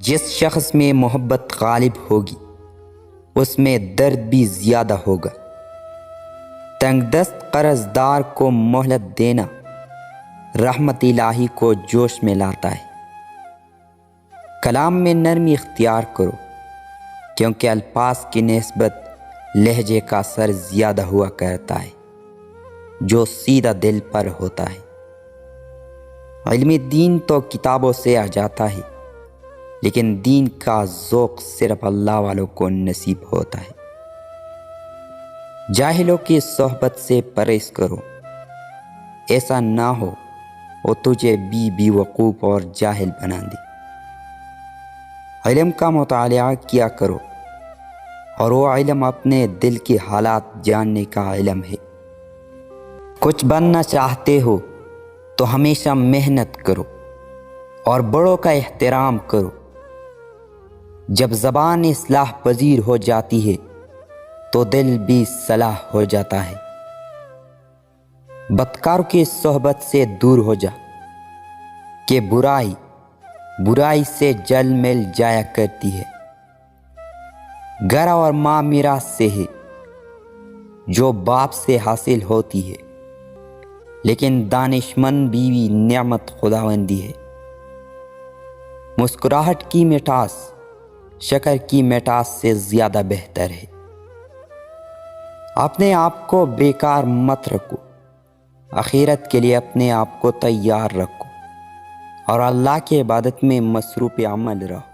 جس شخص میں محبت غالب ہوگی اس میں درد بھی زیادہ ہوگا۔ تنگ دست قرض دار کو مہلت دینا رحمت الہی کو جوش میں لاتا ہے۔ کلام میں نرمی اختیار کرو کیونکہ الفاظ کی نسبت لہجے کا اثر زیادہ ہوا کرتا ہے جو سیدھا دل پر ہوتا ہے۔ علم دین تو کتابوں سے آ جاتا ہے لیکن دین کا ذوق صرف اللہ والوں کو نصیب ہوتا ہے۔ جاہلوں کی صحبت سے پرہیز کرو، ایسا نہ ہو وہ تجھے بے وقوف اور جاہل بنا دے۔ علم کا مطالعہ کیا کرو اور وہ علم اپنے دل کے حالات جاننے کا علم ہے۔ کچھ بننا چاہتے ہو تو ہمیشہ محنت کرو اور بڑوں کا احترام کرو۔ جب زبان اصلاح پذیر ہو جاتی ہے تو دل بھی صلاح ہو جاتا ہے۔ بدکاروں کی صحبت سے دور ہو جا کہ برائی سے جل مل جایا کرتی ہے۔ گھر اور ماں میراث سے ہے جو باپ سے حاصل ہوتی ہے، لیکن دانشمند بیوی نعمت خداوندی ہے۔ مسکراہٹ کی مٹھاس شکر کی مٹھاس سے زیادہ بہتر ہے۔ اپنے آپ کو بیکار مت رکھو، آخرت کے لیے اپنے آپ کو تیار رکھو اور اللہ کی عبادت میں مصروف عمل رہو۔